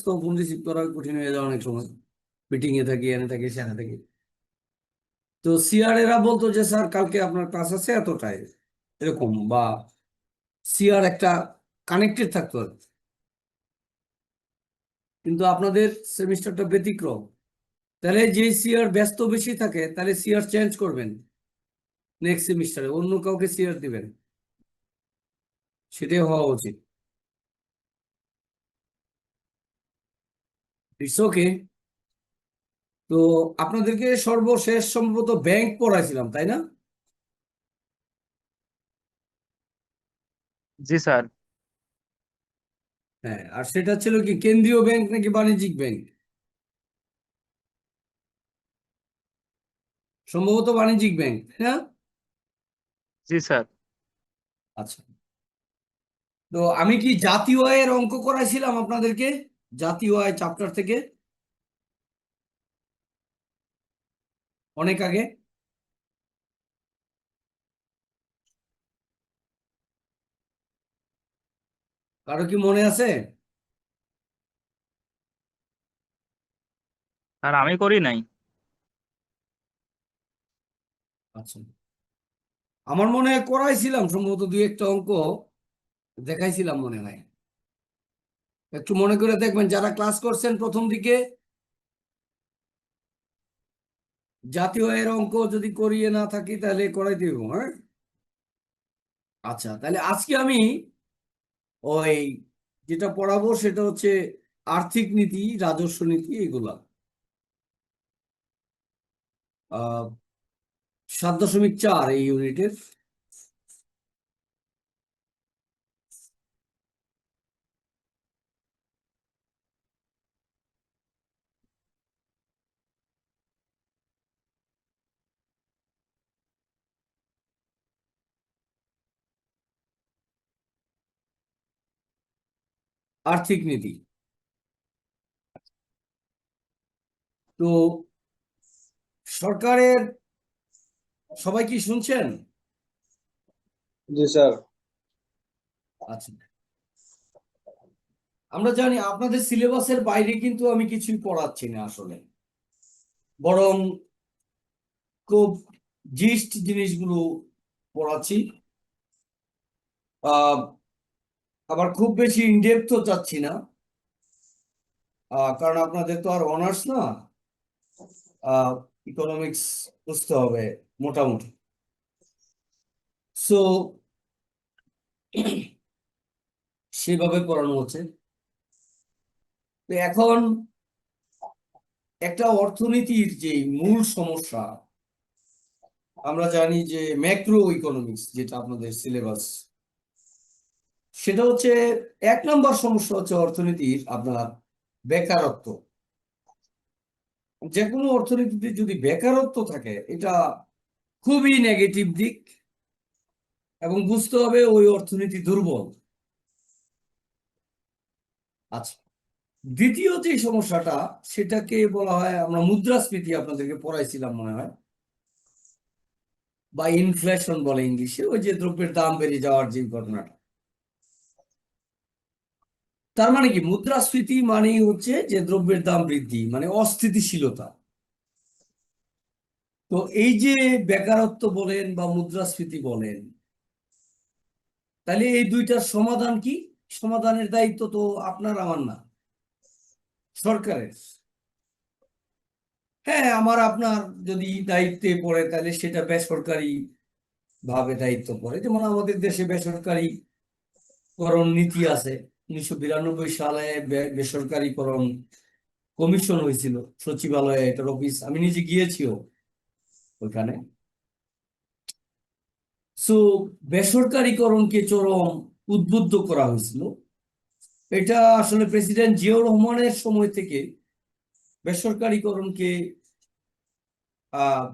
তো phone receive করা কঠিন হয়ে যায় অনেক সময়। মিটিং এ থাকি, এনে থাকি, সেখানে থাকি। তো সিআর এরা বলতো যে স্যার কালকে আপনার ক্লাস আছে এতটাই, এরকম, বা সিআর একটা কানেক্টেড থাকতো আর কি। কিন্তু আপনাদের সেমিস্টারটা ব্যতিক্রম। তাহলে যে সিআর ব্যস্ত বেশি থাকে তাহলে সিআর চেঞ্জ করবেন, নেক্সট সেমিস্টারে অন্য কাউকে সিআর দিবেন, সেটাই হওয়া উচিত। It's okay. তো আপনাদেরকে সর্বশেষ সম্ভবত ব্যাংক পড়াইছিলাম, তাই না? জি স্যার। হ্যাঁ, আর সেটা ছিল কি, কেন্দ্রীয় ব্যাংক নাকি বাণিজ্যিক ব্যাংক? সম্ভবত বাণিজ্যিক ব্যাংক, তাই না? জি স্যার। আচ্ছা। তো আমি কি জাতীয় আয়ের অঙ্ক করাইছিলাম আপনাদেরকে, জাতীয় আয় চ্যাপ্টার থেকে, অনেক আগে? কারো কি মনে আছে? আর আমি করি নাই। আচ্ছা, আমার মনে হয় করাইছিলাম সম্ভবত দুই একটা অঙ্ক দেখাইছিলাম মনে হয়। একটু মনে করে দেখবেন যারা ক্লাস করছেন প্রথম দিকে। জাতীয় আয়ের অঙ্ক যদি করিয়ে না থাকি তাহলে করাই দিব, হ্যাঁ। আচ্ছা, তাহলে আজকে আমি ওই যেটা পড়াবো সেটা হচ্ছে আর্থিক নীতি, রাজস্ব নীতি, এগুলা 7.4 এই ইউনিটের। আর্থিক নীতি। তো সরকারের, সবাই কি শুনছেন? জি স্যার। আচ্ছা, আমরা জানি আপনাদের সিলেবাসের বাইরে কিন্তু আমি কিছুই পড়াচ্ছি না আসলে, বরং খুব জিস্ট জিনিসগুলো পড়াচ্ছি। আহ আবার খুব বেশি ইনডেপথও চাচ্ছি না, কারণ আপনাদের তো আর অনার্স না, ইকোনমিক্স বুঝতে হবে মোটামুটি। সো সেভাবে পড়ানো হচ্ছে। তো এখন একটা অর্থনীতির যে মূল সমস্যা, আমরা জানি যে ম্যাক্রো ইকোনমিক্স যেটা আপনাদের সিলেবাস, সেটা হচ্ছে 1 নম্বর সমস্যা হচ্ছে অর্থনীতির আপনার বেকারত্ব। যে কোনো অর্থনীতিতে যদি বেকারত্ব থাকে এটা খুবই নেগেটিভ দিক, এবং বুঝতে হবে ওই অর্থনীতি দুর্বল। আচ্ছা, দ্বিতীয় যে সমস্যাটা, সেটাকে বলা হয়, আমরা মুদ্রাস্ফীতি আপনাদেরকে পড়াইছিলাম মনে হয়, বা ইনফ্লেশন বলে ইংলিশে, ওই যে দ্রব্যের দাম বেড়ে যাওয়ার যে ঘটনাটা। তার মানে কি, মুদ্রাস্ফীতি মানেই হচ্ছে যে দ্রব্যের দাম বৃদ্ধি, মানে অস্থিতিশীলতা। তো এই যে বেকারত্ব বলেন বা মুদ্রাস্ফীতি বলেন, তাহলে এই দুইটার সমাধান কি? সমাধানের দায়িত্ব তো আপনার আমার না, সরকারের। হ্যাঁ, আমার আপনার যদি দায়িত্বে পড়ে তাহলে সেটা বেসরকারি ভাবে দায়িত্ব পড়ে। যেমন আমাদের দেশে বেসরকারিকরণ নীতি আছে। 1992 সালে বেসরকারিকরণ কমিশন হয়েছিল, সচিবালয়ে এটার অফিস, আমি নিজে গিয়েছিও ওইখানে। সো বেসরকারিকরণকে চরম উদ্বুদ্ধ করা হয়েছিল। এটা আসলে প্রেসিডেন্ট জিয়াউর রহমানের সময় থেকে বেসরকারিকরণকে আহ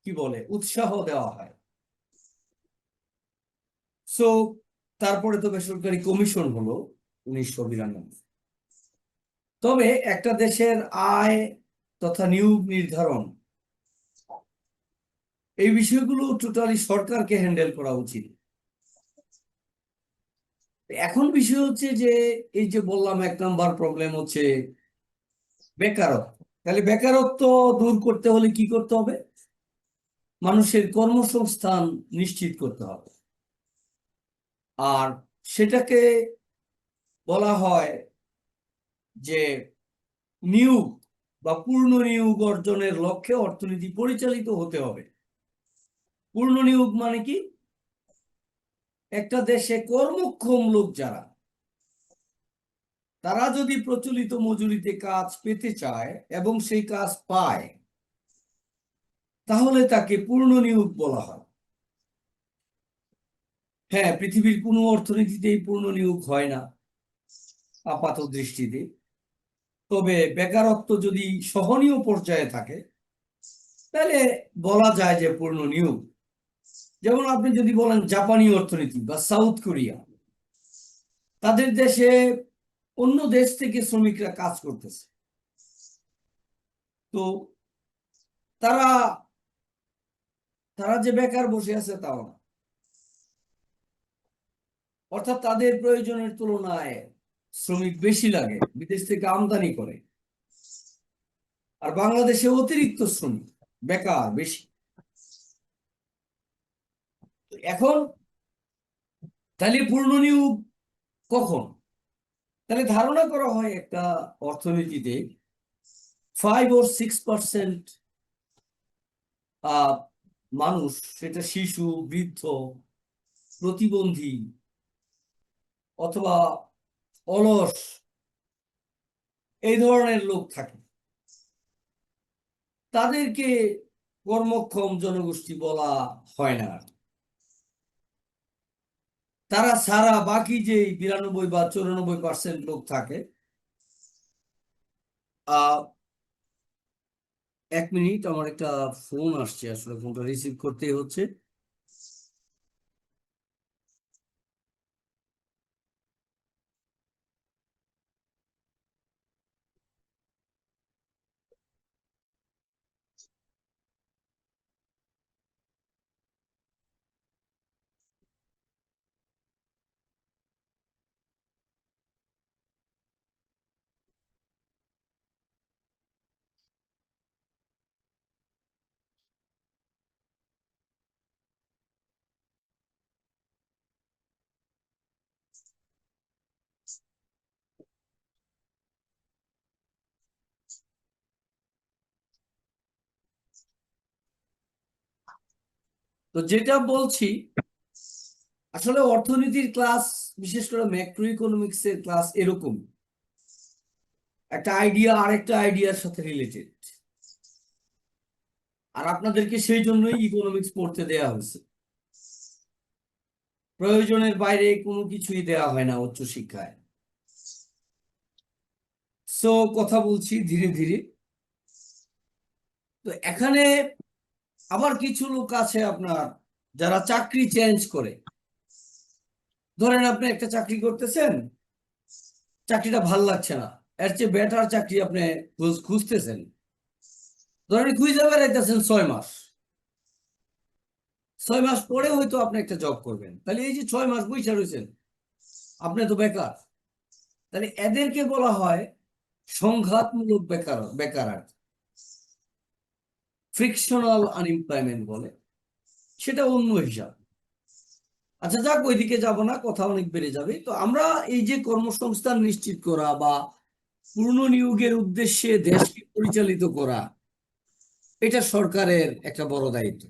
কি বলে, উৎসাহ দেওয়া হয়। সো তারপরে তো বেসরকারি কমিশন হলো 1992। তবে একটা দেশের আয় তথা নিয়োগ নির্ধারণ, এই বিষয়গুলো টোটালি সরকারকে হ্যান্ডেল করা উচিত। এখন বিষয় হচ্ছে যে এই যে বললাম 1 নম্বর প্রবলেম হচ্ছে বেকারত্ব। তাহলে বেকারত্ব দূর করতে হলে কি করতে হবে? মানুষের কর্মসংস্থান নিশ্চিত করতে হবে। আর সেটাকে বলা হয় যে নিয়োগ বা পূর্ণ নিয়োগ অর্জনের লক্ষ্যে অর্থনীতি পরিচালিত হতে হবে। পূর্ণ নিয়োগ মানে কি? একটা দেশে কর্মক্ষম লোক যারা, তারা যদি প্রচলিত মজুরিতে কাজ পেতে চায় এবং সেই কাজ পায়, তাহলে তাকে পূর্ণ নিয়োগ বলা হয়। হ্যাঁ, পৃথিবীর কোনো অর্থনীতিতেই পূর্ণ নিয়োগ হয় না আপাত দৃষ্টিতে। তবে বেকারত্ব যদি সহনীয় পর্যায়ে থাকে, তাহলে বলা যায় যে পূর্ণ নিয়োগ। যেমন আপনি যদি বলেন জাপানি অর্থনীতি বা সাউথ কোরিয়া, তাদের দেশে অন্য দেশ থেকে শ্রমিকরা কাজ করতেছে, তো তারা তারা যে বেকার বসে আছে তাও না। অর্থাৎ তাদের প্রয়োজনের তুলনায় শ্রমিক বেশি লাগে, বিদেশ থেকে আমদানি করে। আর বাংলাদেশে অতিরিক্ত শ্রমিক, বেকার বেশি। এখন তাহলে পূর্ণ নিয়োগ কখন? তাহলে ধারণা করা হয় একটা অর্থনীতিতে 5 or 6% মানুষ, সেটা শিশু, বৃদ্ধ, প্রতিবন্ধী অথবা অলস, এই ধরনের লোক থাকে, তাদেরকে কর্মক্ষম জনগোষ্ঠী বলা হয় না। তারা ছাড়া বাকি যে 92 বা 94% লোক থাকে, 1 মিনিট, আমার একটা ফোন আসছে, আসলে ফোনটা রিসিভ করতেই হচ্ছে। তো যেটা বলছি, আসলে অর্থনীতির ক্লাস, বিশেষ করে ম্যাক্রো ইকোনমিক্স এর ক্লাস এরকম, একটা আইডিয়া আরেকটা আইডিয়ার সাথে রিলেটেড। আর আপনাদেরকে সেই জন্যই ইকোনমিক্স পড়তে দেয়া হয়েছে। প্রয়োজনের বাইরে কোনো কিছুই দেয়া হয় না উচ্চশিক্ষায়। সো কথা বলছি ধীরে ধীরে। তো এখানে আবার কিছু লোক আছে আপনার, যারা চাকরি চেঞ্জ করে। ধরেন আপনি একটা চাকরি করতেছেন, চাকরিটা ভাল লাগছে না, এর চেয়ে বেটার চাকরি আপনি খুঁজতেছেন। ধরেন খুঁজে বেড়াইতেছেন 6 মাস, 6 মাস পরে হয়তো আপনি একটা জব করবেন। তাহলে এই যে 6 মাস বসে রয়েছেন, আপনি তো বেকার। তাহলে এদেরকে বলা হয় সংঘাতমূলক বেকার, বেকার, ফ্রিকশনাল আনএমপ্লয়মেন্ট বলে। সেটা অন্য হিসাব। আচ্ছা যাক, ওইদিকে যাব না, কথা অনেক বেড়ে যাবে। তো আমরা এই যে কর্মসংস্থান নিশ্চিত করা বা পূর্ণ নিয়োগের উদ্দেশ্যে দেশকে পরিচালিত করা, এটা সরকারের একটা বড় দায়িত্ব।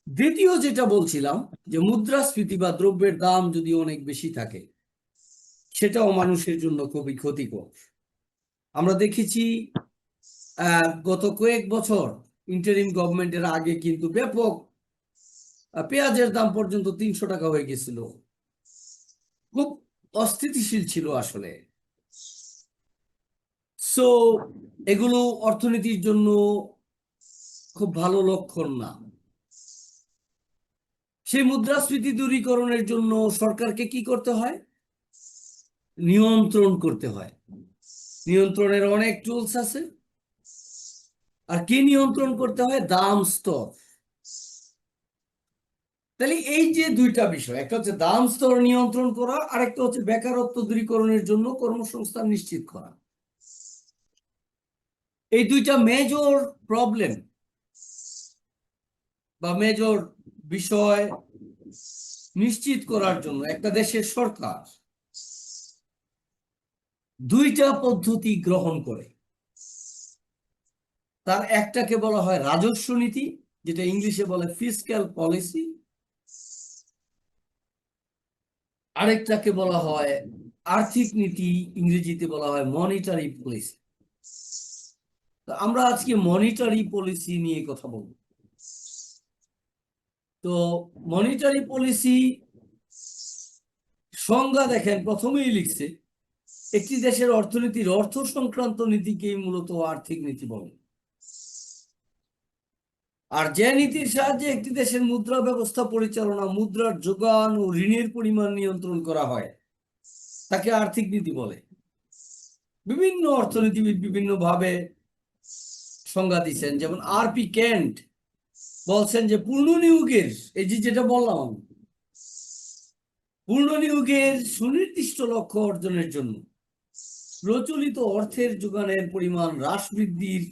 দ্বিতীয় যেটা বলছিলাম, যে মুদ্রাস্ফীতি বা দ্রব্যের দাম যদি অনেক বেশি থাকে, সেটাও মানুষের জন্য খুবই ক্ষতিকর। আমরা দেখেছি গত কয়েক বছর ইন্টারিম গভর্নমেন্টের আগে কিন্তু ব্যাপক পেঁয়াজের দাম পর্যন্ত 300 টাকা হয়ে গেছিল। খুব অস্থিতিশীল ছিল আসলে। সো এগুলো অর্থনীতির জন্য খুব ভালো লক্ষণ না। সেই মুদ্রাস্ফীতি দূরীকরণের জন্য সরকারকে কি করতে হয়? নিয়ন্ত্রণ করতে হয়। নিয়ন্ত্রণের অনেক টুলস আছে। আর কি নিয়ন্ত্রণ করতে হয়? দাম স্তর। তাহলে এই যে দুইটা বিষয়, একটা হচ্ছে দাম স্তর নিয়ন্ত্রণ করা, আরেকটা হচ্ছে বেকারত্ব দূরীকরণের জন্য কর্মসংস্থান নিশ্চিত করা। এই দুইটা মেজর প্রবলেম বা মেজর বিষয় নিশ্চিত করার জন্য একটা দেশের সরকার দুইটা পদ্ধতি গ্রহণ করে। তার একটাকে বলা হয় রাজস্ব নীতি, যেটা ইংলিশে বলে ফিসক্যাল পলিসি, আরেকটাকে বলা হয় আর্থিক নীতি, ইংরেজিতে বলা হয় মনিটারি পলিসি। আমরা আজকে মনিটারি পলিসি নিয়ে কথা বলবো। তো মনিটারি পলিসি সংজ্ঞা দেখেন, প্রথমেই লিখছে একটি দেশের অর্থনীতির অর্থ সংক্রান্ত নীতিকেই মূলত আর্থিক নীতি বলে। আর যে নীতির সাহায্যে একটি দেশের মুদ্রা ব্যবস্থা পরিচালনা, মুদ্রার যোগান ও ঋণের পরিমাণ নিয়ন্ত্রণ করা হয় তাকে আর্থিক নীতি বলে। বিভিন্ন অর্থনীতিবিদ বিভিন্ন ভাবে সংজ্ঞা দিচ্ছেন। যেমন আর.পি. কেন্ট বলছেন যে পূর্ণনিয়োগের, এই যে যেটা বললাম, পূর্ণনিয়োগের সুনির্দিষ্ট লক্ষ্য অর্জনের জন্য প্রচলিত অর্থের যোগানের পরিমাণ হ্রাস বৃদ্ধির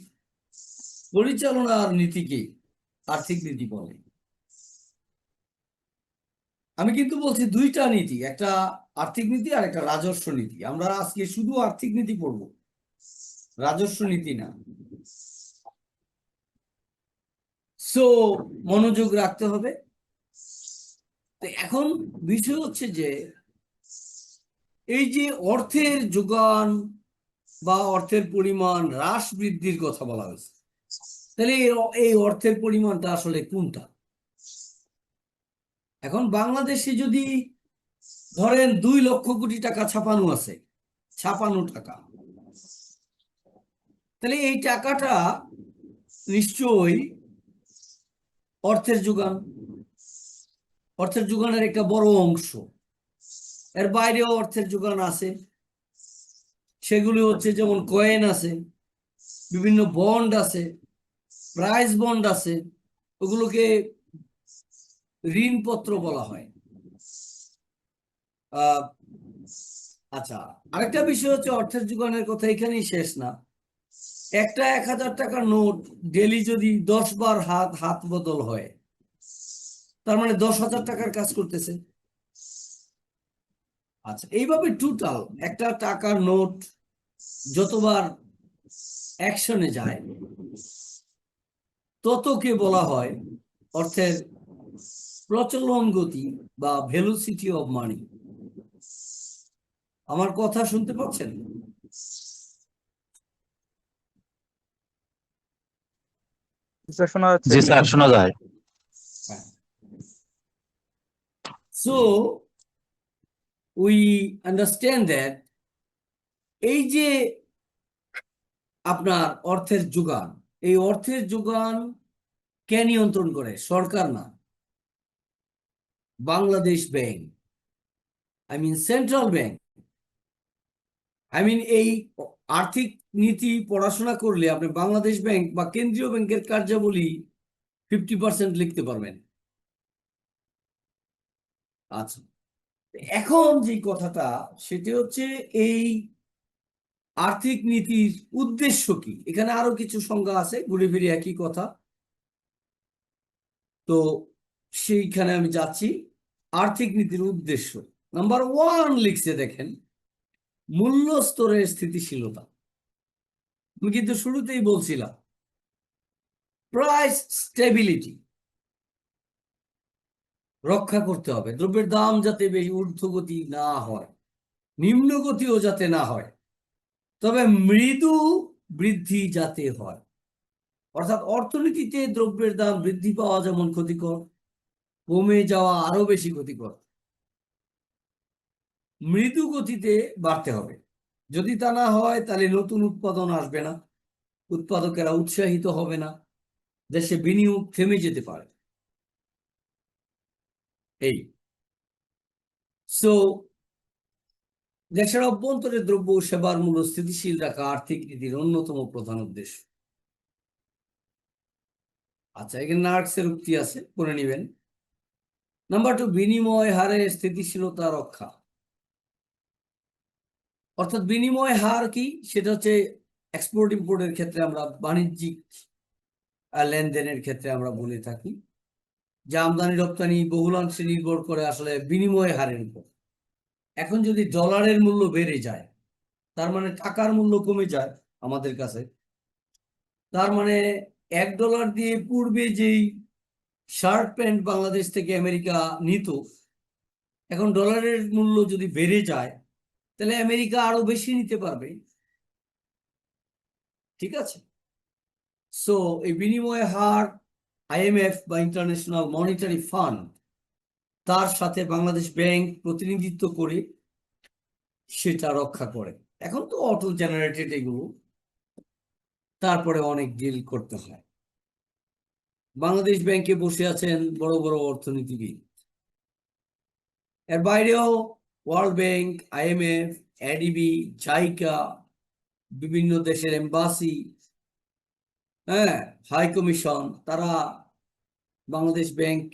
পরিচালনার নীতিকে আর্থিক নীতি বলে। আমি কিন্তু বলছি দুইটা নীতি, একটা আর্থিক নীতি আর একটা রাজস্ব নীতি। আমরা আজকে শুধু আর্থিক নীতি পড়বো, রাজস্ব নীতি না। সো মনোযোগ রাখতে হবে। তো এখন বিষয় হচ্ছে যে এই যে অর্থের যোগান বা অর্থের পরিমাণ হ্রাস বৃদ্ধির কথা বলা হয়েছে, তাহলে এই অর্থের পরিমাণটা আসলে কোনটা? এখন বাংলাদেশে যদি ধরেন 2 লক্ষ কোটি টাকা ছাপানো আছে, ছাপানো টাকা, তাহলে এই টাকাটা নিশ্চয়ই অর্থের যোগান, অর্থের যোগানের একটা বড় অংশ। এর বাইরেও অর্থের যোগান আছে, সেগুলি হচ্ছে যেমন কয়েন আছে, বিভিন্ন বন্ড আছে, প্রাইস বন্ড আছে, ওগুলোকে ঋণপত্র বলা হয়। আচ্ছা, আরেকটা বিষয় হচ্ছে অর্থের যোগানের কথা এখানেই শেষ না। একটা 1000 টাকার নোট ডেলি যদি 10 বার হাত হাত বদল হয়, তার মানে 10,000 টাকার কাজ করতেছে। আচ্ছা, এইভাবে টোটাল একটা টাকার নোট যতবার অ্যাকশনে যায় ততকে বলা হয় অর্থের প্রচলন গতি বা ভেলোসিটি অফ মানি। আমার কথা শুনতে পাচ্ছেন? স্যার শোনা যাচ্ছে? জি স্যার, শোনা যায়। সো উই আন্ডারস্ট্যান্ড দ্যাট এই যে আপনার অর্থের যোগান, এই অর্থের যোগান কে নিয়ন্ত্রণ করে? সরকার না, Bangladesh bank, I mean central bank. I mean এই আর্থিক নীতি পড়াশোনা করলে আপনি বাংলাদেশ ব্যাংক বা কেন্দ্রীয় ব্যাংকের কার্যাবলী 50% লিখতে পারবেন। আচ্ছা, এখন যে কথাটা সেটি হচ্ছে এই আর্থিক নীতির উদ্দেশ্য কি? এখানে আরো কিছু সংজ্ঞা আছে, ঘুরে ফিরে একই কথা। তো সেইখানে আমি যাচ্ছি। আর্থিক নীতির উদ্দেশ্য নাম্বার 1 লিখছে, দেখেন, মূল্য স্তরের স্থিতিশীলতা। আমি কিন্তু শুরুতেই বলছিলাম প্রাইস স্টেবিলিটি রক্ষা করতে হবে। দ্রব্যের দাম যাতে বেশি ঊর্ধ্বগতি না হয়, নিম্নগতিও যাতে না হয়, তবে মৃদু বৃদ্ধি যাতে হয়। অর্থাৎ অর্থনীতিতে দ্রব্যের দাম বৃদ্ধি পাওয়া যেমন ক্ষতিকর, কমে যাওয়া আরো বেশি ক্ষতিকর। মৃদু গতিতে বাড়তে হবে। যদি তা না হয় তাহলে নতুন উৎপাদন আসবে না, উৎপাদকেরা উৎসাহিত হবে না, দেশে বিনিয়োগ থেমে যেতে পারে। এই সো দেশের অভ্যন্তরে দ্রব্য ও সেবার মূল্য স্থিতিশীল রাখা আর্থিক নীতির অন্যতম প্রধান উদ্দেশ্য। আচ্ছা, এখানে মার্কসের উক্তি আছে, পড়ে নেবেন। নাম্বার 2, বিনিময় হারের স্থিতিশীলতা রক্ষা। অর্থাৎ বিনিময় হার কি, সেটা হচ্ছে এক্সপোর্ট ইম্পোর্টের ক্ষেত্রে আমরা বাণিজ্যিক লেনদেনের ক্ষেত্রে আমরা বলে থাকি যে আমদানি রপ্তানি বহুলাংশে নির্ভর করে আসলে বিনিময় হারের উপর। এখন যদি ডলারের মূল্য বেড়ে যায়, তার মানে টাকার মূল্য কমে যায় আমাদের কাছে, তার মানে $1 দিয়ে পূর্বে যেই শার্ট প্যান্ট বাংলাদেশ থেকে আমেরিকা নিত, এখন ডলারের মূল্য যদি বেড়ে যায় তাহলে আমেরিকা আরো বেশি নিতে পারবে। ঠিক আছে, সো এই বিনিময় হার IMF বা ইন্টারন্যাশনাল মনিটারি ফান্ড, তার সাথে বাংলাদেশ ব্যাংক প্রতিনিধিত্ব করে সেটা রক্ষা করে। এখন তো অটো জেনারেটেড এগুলো, তারপরে অনেক ডিল করতে হয়। বাংলাদেশ ব্যাংকে বসে আছেন বড় বড় অর্থনীতিবিদ, এর বাইরেও world bank, IMF, ADB, JICA, বিভিন্ন দেশের এম্বাসি, হ্যাঁ, হাই কমিশন, তারা বাংলাদেশ ব্যাংক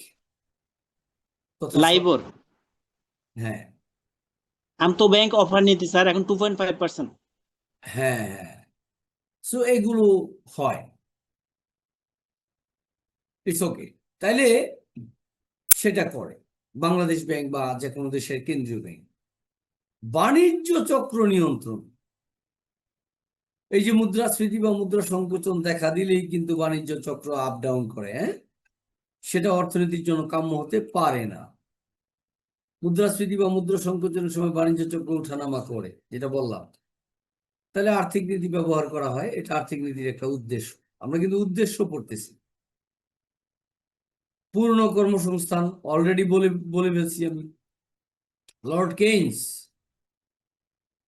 তথা লাইবর হ্যাঁ আমি তো ব্যাংক অফার নিতে স্যার এখন 2.5%। হ্যাঁ হ্যাঁ, সো এগুলো হয়, ইটস ওকে। তাইলে সেটা করে বাংলাদেশ ব্যাংক বা যে কোনো দেশের কেন্দ্রীয় ব্যাংক। বাণিজ্য চক্র নিয়ন্ত্রণ, এই যে মুদ্রাস্ফীতি বা মুদ্রা সংকোচন দেখা দিলেই কিন্তু বাণিজ্য চক্র আপ ডাউন করে, হ্যাঁ, সেটা অর্থনীতির জন্য কাম্য হতে পারে না। মুদ্রাস্ফীতি বা মুদ্রা সংকোচনের সময় বাণিজ্য চক্র ওঠানামা করে, যেটা বললাম, তাহলে আর্থিক নীতি ব্যবহার করা হয়, এটা আর্থিক নীতির একটা উদ্দেশ্য। আমরা কিন্তু উদ্দেশ্য পড়তেছি। পূর্ণ কর্মসংস্থান অলরেডি বলে ফেলছি আমি। লর্ড কেইন্স,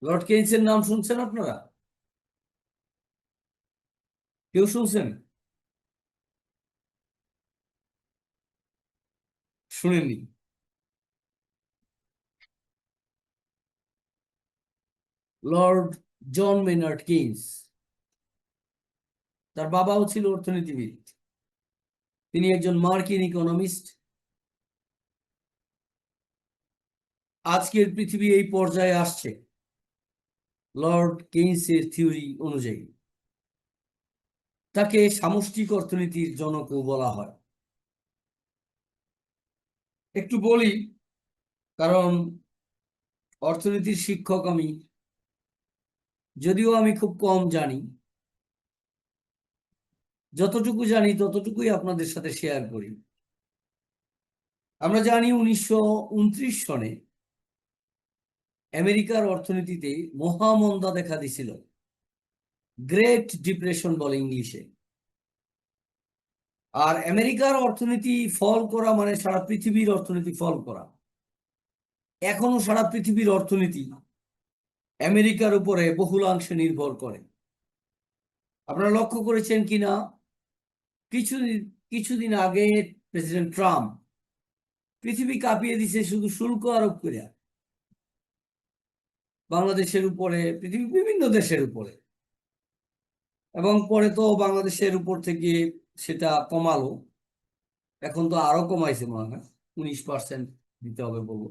লর্ড কেইন্সের নাম শুনছেন আপনারা? কেউ শুনছেন? শুনেননি? লর্ড জন মেনার্ড কেইন্স, তার বাবাও ছিল অর্থনীতিবিদ, তিনি একজন মার্কিন ইকোনমিস্ট। আজকের পৃথিবী এই পর্যায়ে আসছে লর্ড কেইন্সের থিওরি অনুযায়ী। তাকে সামষ্টিক অর্থনীতির জনকও বলা হয়। একটু বলি, কারণ অর্থনীতির শিক্ষক আমি, যদিও আমি খুব কম জানি, যতটুকু জানি ততটুকুই আপনাদের সাথে শেয়ার করি। আমরা জানি 1929 সনে আমেরিকার অর্থনীতিতে মহামন্দা দেখা দিছিল, গ্রেট ডিপ্রেশন বলে ইংলিশে। আর আমেরিকার অর্থনীতি ফল করা মানে সারা পৃথিবীর অর্থনীতি ফল করা। এখনো সারা পৃথিবীর অর্থনীতি আমেরিকার উপরে বহুলাংশে নির্ভর করে। আপনারা লক্ষ্য করেছেন কিনা, কিছুদিন আগে প্রেসিডেন্ট ট্রাম্প পৃথিবী কাঁপিয়ে দিছে শুধু শুল্ক আরোপ করে বাংলাদেশের উপরে, পৃথিবীর বিভিন্ন দেশের উপরে, এবং পরে তো বাংলাদেশের উপর থেকে সেটা কমালো। এখন তো আরো কমাইছে মনে হয়, 19% দিতে হবে বলবো,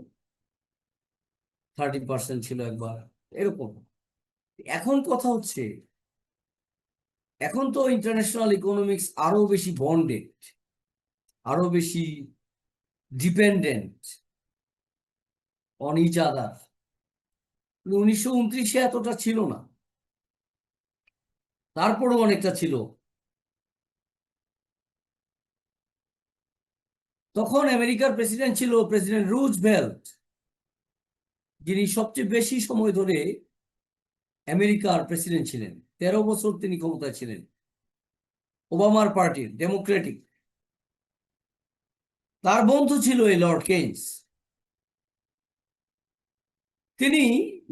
30% ছিল একবার, এরকম। এখন কথা হচ্ছে, এখন তো ইন্টারন্যাশনাল ইকোনমিক্স আরো বেশি বন্ডেড, আরো বেশি ডিপেন্ডেন্ট অন ইচ আদার। 1929-এ এতটা ছিল না, তারপরও অনেকটা ছিল। তখন আমেরিকার প্রেসিডেন্ট ছিল প্রেসিডেন্ট রুজভেল্ট, যিনি সবচেয়ে বেশি সময় ধরে আমেরিকার প্রেসিডেন্ট ছিলেন। 13 বছর তিনি ক্ষমতায় ছিলেন, ওবামার পার্টির ডেমোক্রেটিক। তার বন্ধু ছিল এই লর্ড কেইন্স। তিনি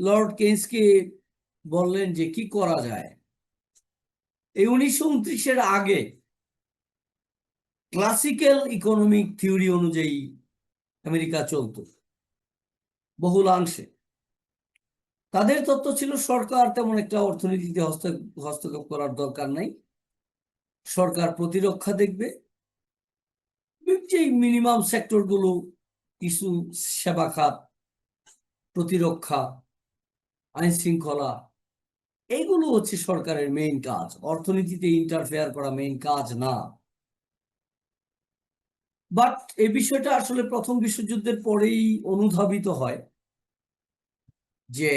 লর্ড কেইন্সকে বললেন যে কি করা যায়। এই 1929-এর আগে ক্লাসিক্যাল ইকোনমিক থিওরি অনুযায়ী আমেরিকা চলত বহুলাংশে। তাদের তত্ত্ব ছিল সরকার তেমন একটা অর্থনীতিতে হস্তক্ষেপ করার দরকার নাই, সরকার প্রতিরক্ষা দেখবে, যে মিনিমাম সেক্টরগুলো কিছু সেবা খাত, প্রতিরক্ষা, আইন শৃঙ্খলা, এইগুলো হচ্ছে সরকারের মেইন কাজ। অর্থনীতিতে ইন্টারফেয়ার করা মেইন কাজ না। বাট এই বিষয়টা আসলে প্রথম বিশ্বযুদ্ধের পরেই অনুধাবিত হয় যে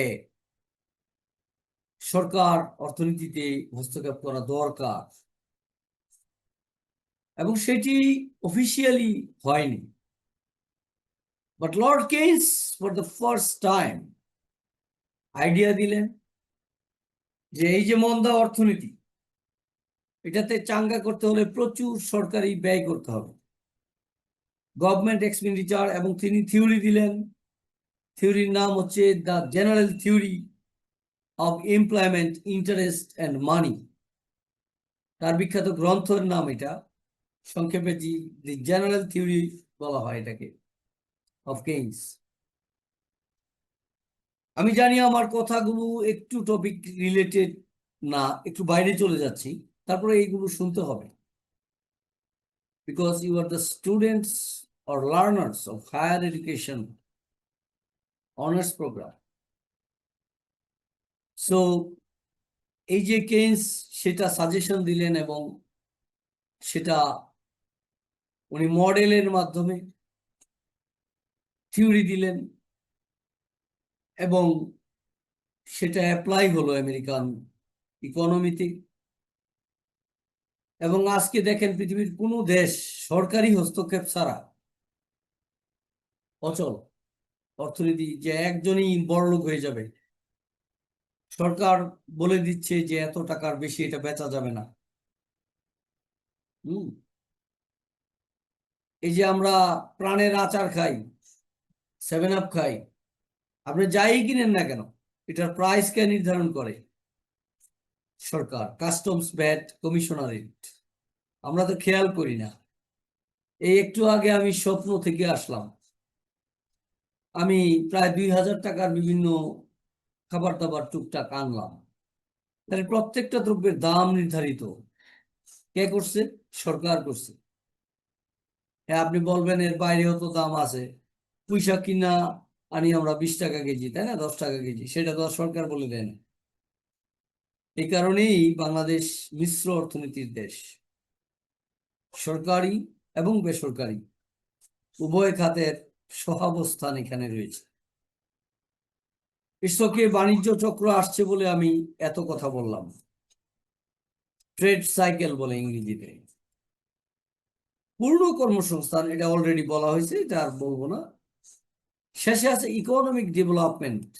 সরকার অর্থনীতিতে হস্তক্ষেপ করা দরকার, এবং সেটি অফিসিয়ালি হয়নি। But Lord Kaynes for the first time idea দিলেন যে এই যে মন্দা অর্থনীতি, এটাতে চাঙ্গা করতে হলে প্রচুর সরকারি ব্যয় করতে হবে, গভর্নমেন্ট এক্সপেন্ডিচার। এবং তিনি থিওরি দিলেন, থিওরির নাম হচ্ছে the general theory of employment, interest and money. তার বিখ্যাত গ্রন্থের নাম এটা, সংক্ষেপে দি জেনারেল থিওরি বলা হয় এটাকে, অফ কেইন্স। আমি জানি আমার কথাগুলো একটু টপিক রিলেটেড না, একটু বাইরে চলে যাচ্ছি, তারপরে এইগুলো শুনতে হবে, because you are the students or learners of higher education honors program. So এই যে কেইন্স সেটা সাজেশন দিলেন, এবং সেটা উনি মডেলের মাধ্যমে থিওরি দিলেন, এবং সেটা অ্যাপ্লাই হলো আমেরিকান ইকোনমিতে। এবং আজকে দেখেন পৃথিবীর কোনো দেশ সরকারি হস্তক্ষেপ ছাড়া অচল অর্থনীতি, যে একজনই বড়লোক হয়ে যাবে, সরকার বলে দিচ্ছে যে এত টাকার বেশি এটা বেচা যাবে না। এই যে আমরা প্রাণের আচার খাই, 7 আপ খাই, আপনি যাই কিনেন না কেন, এটার প্রাইস কে নির্ধারণ করে? সরকার, কাস্টমস, ভ্যাট, কমিশনারেট। আমরা তো খেয়াল করি না। এই একটু আগে আমি স্বপ্ন থেকে আসলাম, আমি প্রায় 2000 টাকার বিভিন্ন খাবার দাবার টুকটাক আনলাম। তাহলে প্রত্যেকটা দ্রব্যের দাম নির্ধারিত কে করছে? সরকার করছে। হ্যাঁ, আপনি বলবেন এর বাইরেও তো দাম আছে, পুঁইশাক কিনা আনি আমরা 20 টাকা কেজি, তাই না, 10 টাকা কেজি, সেটা তো আর সরকার বলে দেয় না। এই কারণেই বাংলাদেশ মিশ্র অর্থনীতির দেশ, সরকারি এবং বেসরকারি উভয় খাতের সহাবস্থান এখানে রয়েছে। বিশ্বকে বাণিজ্য চক্র আসছে বলে আমি এত কথা বললাম, ট্রেড সাইকেল বলে ইংরেজিতে। পূর্ণ কর্মসংস্থান, এটা অলরেডি বলা হয়েছে, এটা আর বলবো না। শেষে আছে ইকোনমিক ডেভেলপমেন্ট।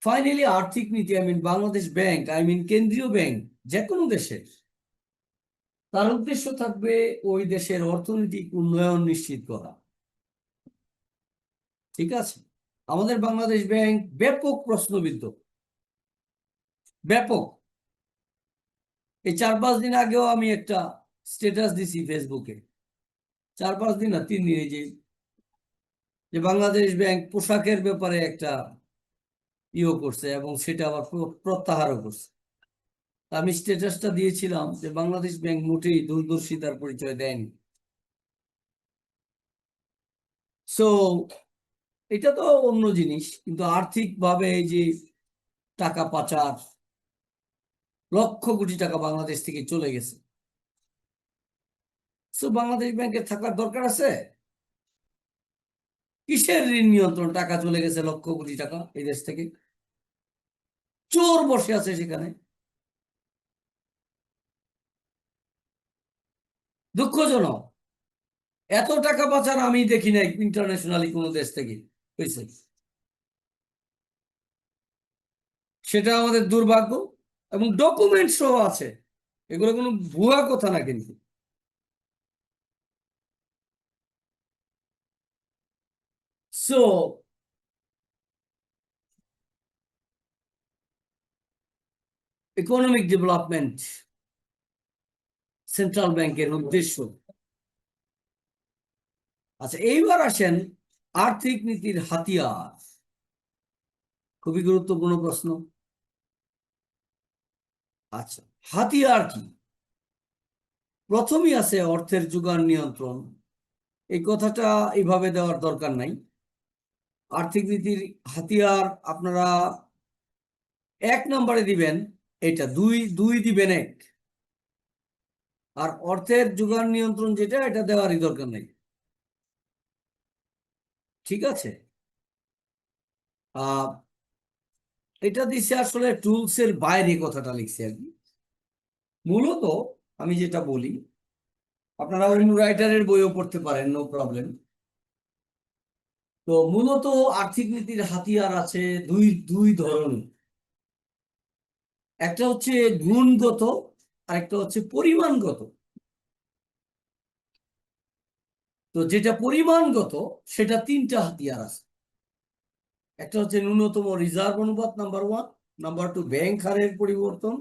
ফাইনালি আর্থিক নীতি, বাংলাদেশ ব্যাংক, কেন্দ্রীয় ব্যাংক যে কোনো দেশের, তার উদ্দেশ্য থাকবে ওই দেশের অর্থনৈতিক উন্নয়ন নিশ্চিত করা। ঠিক আছে, আমাদের বাংলাদেশ ব্যাংক ব্যাপক প্রশ্নবিদ্ধ, ব্যাপক। এই 4-5 দিন আগেও আমি একটা স্ট্যাটাস দিছি ফেসবুকে, 4-5 দিন না, 3 দিন, যে বাংলাদেশ ব্যাংক পোশাকের ব্যাপারে একটা ইয়ে করছে, এবং সেটা আবার প্রত্যাহারও করছে। আমি স্ট্যাটাসটা দিয়েছিলাম যে বাংলাদেশ ব্যাংক মোটেই দূরদর্শিতার পরিচয় দেয়নি। সো এটা তো অন্য জিনিস, কিন্তু আর্থিকভাবে এই যে টাকা পাচার, লক্ষ কোটি টাকা বাংলাদেশ থেকে চলে গেছে, সো বাংলাদেশ ব্যাংকের থাকার দরকার আছে? কিসের ঋণ নিয়ন্ত্রণ? টাকা চলে গেছে লক্ষ কোটি টাকা এই দেশ থেকে, চোর বসে আছে সেখানে। দুঃখজনক, এত টাকা পাচার আমি দেখি নাই ইন্টারন্যাশনালি কোনো দেশ থেকে হয়েছে। সেটা আমাদের দুর্ভাগ্য, এবং ডকুমেন্টসও আছে, এগুলো কোনো ভুয়া কথা না কিন্তু। সো ইকোনমিক ডেভেলপমেন্ট সেন্ট্রাল ব্যাংকের উদ্দেশ্য। আচ্ছা, এইবার আসেন আর্থিক নীতির হাতিয়ার, খুবই গুরুত্বপূর্ণ প্রশ্ন। আচ্ছা, হাতিয়ার কি? প্রথমেই আছে অর্থের যোগান নিয়ন্ত্রণ, এই কথাটা এইভাবে দেওয়ার দরকার নাই। আর্থিক নীতির হাতিয়ার আপনারা 1 নম্বরে দিবেন, এটা দুই দুই দিবেন 1, আর অর্থের যোগান নিয়ন্ত্রণ যেটা, এটা দেওয়ারই দরকার নেই। ঠিক আছে? আহ এটা দিছে আসলে টুলস এর বাইরে, কথাটা লিখছে আর কি। মূলত আমি যেটা বলি, আপনারা অন্য রাইটারের বইও পড়তে পারেন, নো প্রবলেম। তো মূলত আর্থিক নীতির হাতিয়ার আছে দুই দুই ধরনের। একটা হচ্ছে গুণগত, আর একটা হচ্ছে পরিমাণগত। তো যেটা পরিমাণগত, সেটা 3টা হাতিয়ার আছে। একটা হচ্ছে ন্যূনতম রিজার্ভ অনুপাত, নাম্বার 1, নাম্বার 2 ব্যাংক হারের পরিবর্তন,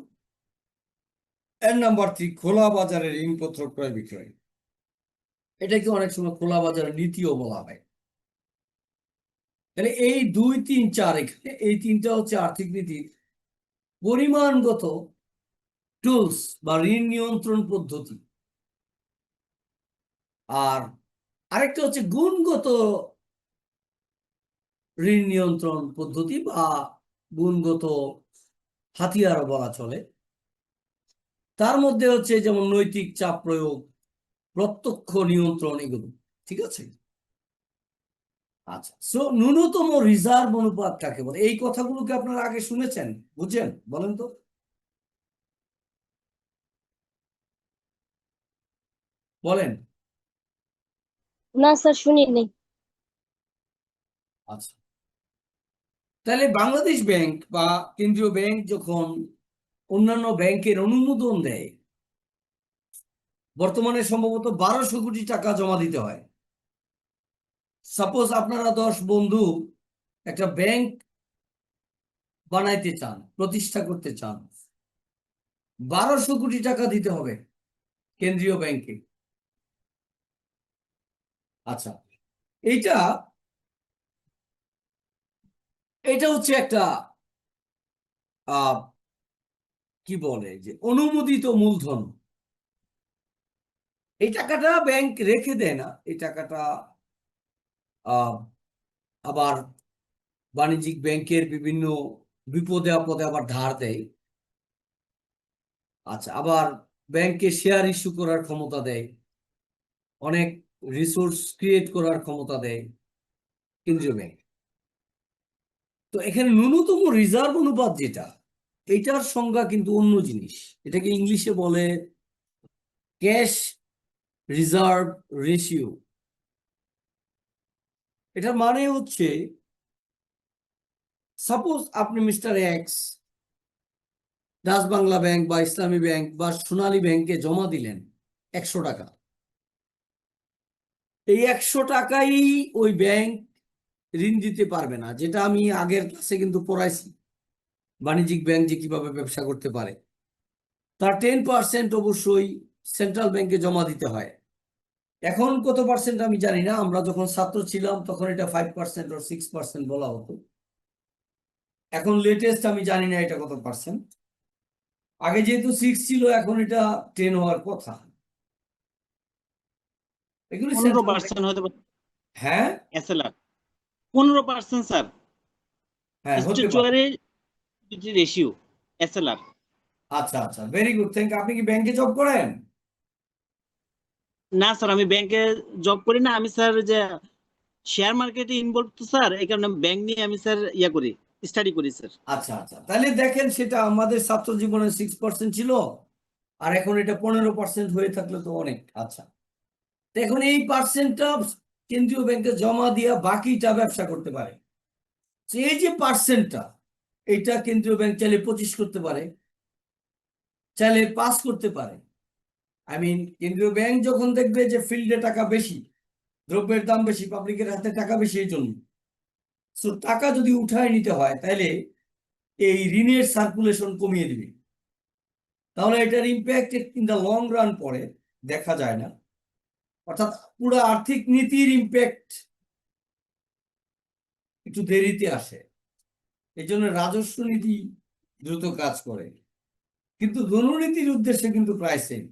আর নাম্বার 3 খোলা বাজারের ঋণপত্র ক্রয় বিক্রয়। এটাকে অনেক সময় খোলা বাজারের নীতিও বলা হয়। তাহলে এই 2, 3, 4, এখানে এই 3টা হচ্ছে আর্থিক নীতির পরিমাণগত টুলস বা ঋণ নিয়ন্ত্রণ পদ্ধতি। আর আরেকটা হচ্ছে গুণগত ঋণ নিয়ন্ত্রণ পদ্ধতি বা গুণগত হাতিয়ারও বলা চলে। তার মধ্যে হচ্ছে যেমন নৈতিক চাপ প্রয়োগ, প্রত্যক্ষ নিয়ন্ত্রণ, এগুলো। ঠিক আছে? আচ্ছা, সো ন্যূনতম রিজার্ভ অনুপাত কাকে বলে? এই কথাগুলোকে আপনারা আগে শুনেছেন, বুঝছেন? বলেন তো। বলেন। না স্যার, শুনি নাই। আচ্ছা, তাহলে বাংলাদেশ ব্যাংক বা কেন্দ্রীয় ব্যাংক যখন অন্যান্য ব্যাংকের অনুমোদন দেয়, বর্তমানে সম্ভবত 1200 কোটি টাকা জমা দিতে হয়। সাপোজ আপনারা 10 বন্ধু একটা ব্যাংক বানাইতে চান, প্রতিষ্ঠা করতে চান, 1200 কোটি টাকা দিতে হবে কেন্দ্রীয় ব্যাংকে। আচ্ছা, এইটা এটা হচ্ছে একটা কি বলে যে অনুমোদিত মূলধন। এই টাকাটা ব্যাংক রেখে দেয় না, এই টাকাটা আবার বাণিজ্যিক ব্যাংকের বিভিন্ন বিপদে আপদে আবার ধার দেয়। আচ্ছা, আবার ব্যাংকে শেয়ার ইস্যু করার ক্ষমতা দেয়, অনেক রিসোর্স ক্রিয়েট করার ক্ষমতা দেয় কেন্দ্রীয় ব্যাংক। তো এখানে ন্যূনতম রিজার্ভ অনুপাত যেটা, এইটার সংজ্ঞা কিন্তু অন্য জিনিস। এটাকে ইংলিশে বলে ক্যাশ রিজার্ভ রেশিও। এটার মানে হচ্ছে, সাপোজ আপনি mister x Dutch Bangla bank বা ইসলামী ব্যাংক বা সোনালী ব্যাংকে জমা দিলেন 100 টাকা। এই 100 টাকাই ওই ব্যাংক ঋণ দিতে পারবে না, যেটা আমি আগের ক্লাসে কিন্তু পড়াইছি, বাণিজ্যিক ব্যাংক যে কিভাবে ব্যবসা করতে পারে। তার 10% অবশ্যই সেন্ট্রাল ব্যাংকে জমা দিতে হয়। এখন কত পার্সেন্ট আমি জানি না, আমরা যখন ছাত্র ছিলাম তখন এটা 5% or 6% বলা হতো। এখন লেটেস্ট আমি জানি না এটা কত পার্সেন্ট। আগে যেহেতু 6 ছিল, এখন এটা 10 হওয়ার কথা। এগুলো 15% হতে পারে হ্যাঁ, এসএলআর। 15% স্যার, হ্যাঁ হতে পারে। স্ট্যাচুয়ারি রেশিও, এসএলআর। আচ্ছা আচ্ছা, ভেরি গুড, থ্যাংক ইউ। আপনি কি ব্যাংকে জব করেন? না স্যার, আমি ব্যাংকে জব করি না। আমি স্যার যে শেয়ার মার্কেটে ইনভলভ তো স্যার, এই কারণে ব্যাংক নিয়ে আমি স্যার করি, স্টাডি করি স্যার। আচ্ছা আচ্ছা, তাহলে দেখেন, সেটা আমাদের ছাত্র জীবনে 6% ছিল, আর এখন এটা 15% হয়ে থাকলে তো অনেক। আচ্ছা, তো এখন এই পার্সেন্টটা কেন্দ্রীয় ব্যাংকে জমা দিয়া বাকিটা ব্যবসা করতে পারে। তো এই যে পার্সেন্টটা, এইটা কেন্দ্রীয় ব্যাংক চাইলে 25 করতে পারে, চাইলে 5 করতে পারে। কেন্দ্রীয় ব্যাংক যখন দেখবে যে ফিল্ডে টাকা বেশি, দ্রব্যের দাম বেশি, পাবলিকের হাতে টাকা বেশি, এই জন্য সো টাকা যদি উঠায় নিতে হয়, তাহলে এই ঋণের সার্কুলেশন কমিয়ে দিবে। তাহলে এটার impact in the long run পরে দেখা যায় না, অর্থাৎ পুরো আর্থিক নীতির ইম্প্যাক্ট একটু দেরিতে আসে। এই জন্য রাজস্ব নীতি দ্রুত কাজ করে, কিন্তু ধননীতির উদ্দেশ্যে কিন্তু প্রায় সেম।